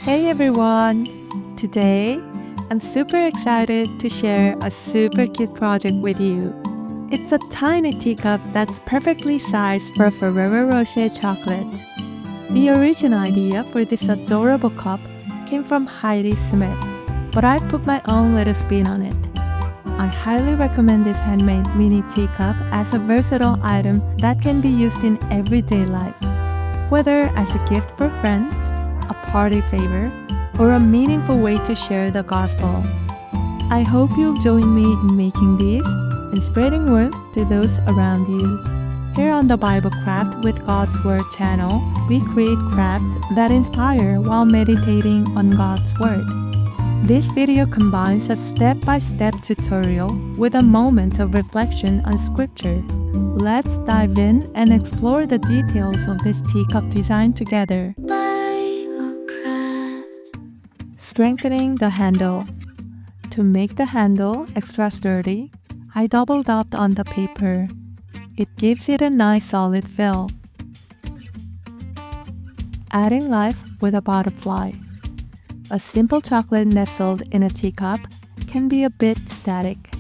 Hey everyone! Today, I'm super excited to share a super cute project with you. It's a tiny teacup that's perfectly sized for Ferrero Rocher chocolate. The original idea for this adorable cup came from Heidi Smith, but I put my own little spin on it. I highly recommend this handmade mini teacup as a versatile item that can be used in everyday life, whether as a gift for friends, a party favor, or a meaningful way to share the gospel. I hope you'll join me in making these and spreading warmth to those around you. Here on the Bible Craft with God's Word channel, we create crafts that inspire while meditating on God's Word. This video combines a step-by-step tutorial with a moment of reflection on Scripture. Let's dive in and explore the details of this teacup design together. Strengthening the handle. To make the handle extra sturdy, I doubled up on the paper. It gives it a nice solid feel. Adding life with a butterfly. A simple chocolate nestled in a teacup can be a bit static.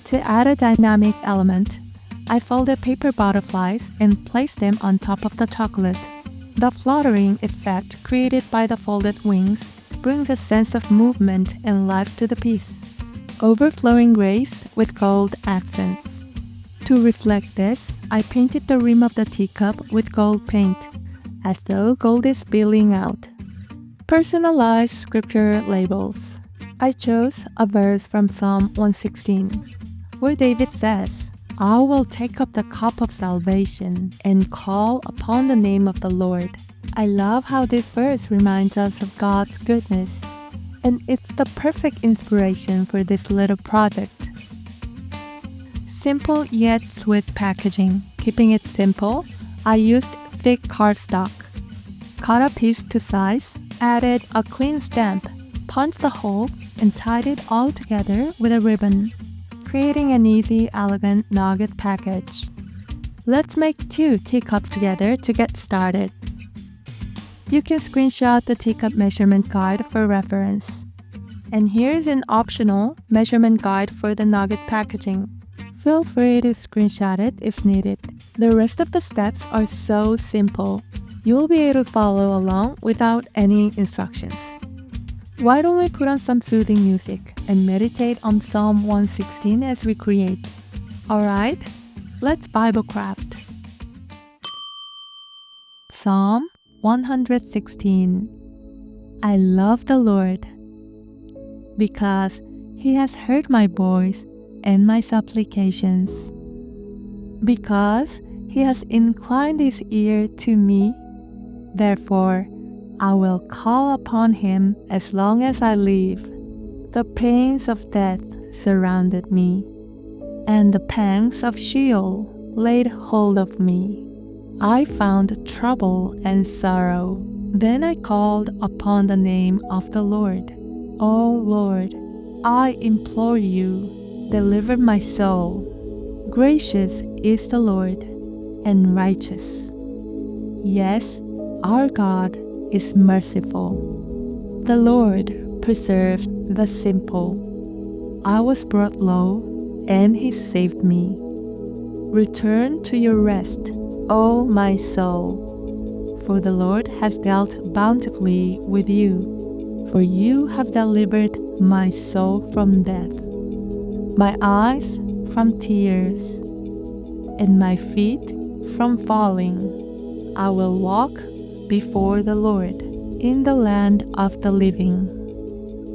To add a dynamic element, I folded paper butterflies and placed them on top of the chocolate. The fluttering effect created by the folded wings brings a sense of movement and life to the piece. Overflowing grace with gold accents. To reflect this, I painted the rim of the teacup with gold paint, as though gold is spilling out. Personalized scripture labels. I chose a verse from Psalm 116, where David says, "I will take up the cup of salvation and call upon the name of the Lord." I love how this verse reminds us of God's goodness, and it's the perfect inspiration for this little project. Simple yet sweet packaging. Keeping it simple, I used thick cardstock. Cut a piece to size, added a clean stamp, punched the hole, and tied it all together with a ribbon, creating an easy, elegant nugget package. Let's make 2 teacups together to get started. You can screenshot the teacup measurement guide for reference. And here's an optional measurement guide for the nugget packaging. Feel free to screenshot it if needed. The rest of the steps are so simple. You'll be able to follow along without any instructions. Why don't we put on some soothing music and meditate on Psalm 116 as we create? Alright, let's Bible craft. Psalm 116. I love the Lord because He has heard my voice and my supplications. Because He has inclined His ear to me, therefore I will call upon Him as long as I live. The pains of death surrounded me, and the pangs of Sheol laid hold of me. I found trouble and sorrow. Then I called upon the name of the Lord. O Lord, I implore you, deliver my soul. Gracious is the Lord, and righteous. Yes, our God is merciful. The Lord preserves the simple. I was brought low, and He saved me. Return to your rest, O my soul, for the Lord has dealt bountifully with you, for you have delivered my soul from death, my eyes from tears, and my feet from falling. I will walk before the Lord in the land of the living.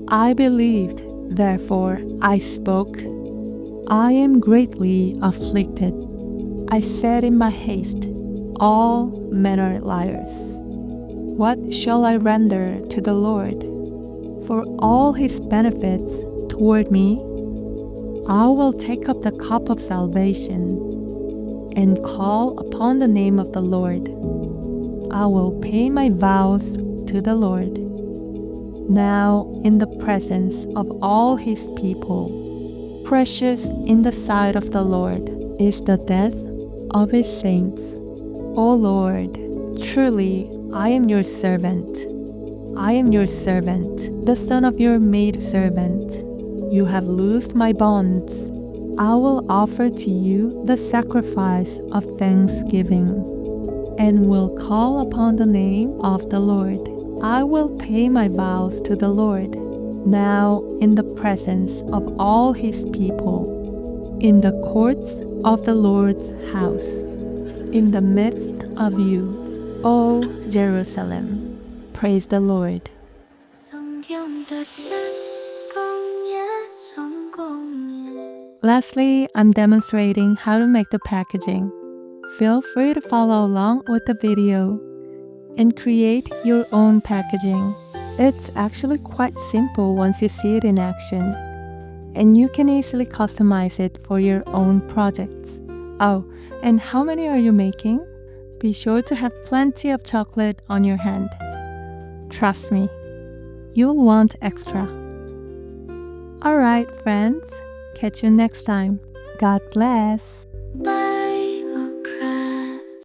I believed, therefore I spoke. I am greatly afflicted. I said in my haste, all men are liars. What shall I render to the Lord for all His benefits toward me? I will take up the cup of salvation and call upon the name of the Lord. I will pay my vows to the Lord. Now in the presence of all His people, precious in the sight of the Lord is the death of His saints. O Lord, truly I am your servant. I am your servant, the son of your maidservant. You have loosed my bonds. I will offer to you the sacrifice of thanksgiving, and will call upon the name of the Lord. I will pay my vows to the Lord, now in the presence of all his people, in the courts of the Lord's house, in the midst of you, O Jerusalem. Praise the Lord. Lastly, I'm demonstrating how to make the packaging. Feel free to follow along with the video and create your own packaging. It's actually quite simple once you see it in action, and you can easily customize it for your own projects. Oh, and how many are you making? Be sure to have plenty of chocolate on your hand. Trust me, you'll want extra. Alright, friends, catch you next time. God bless. Bye.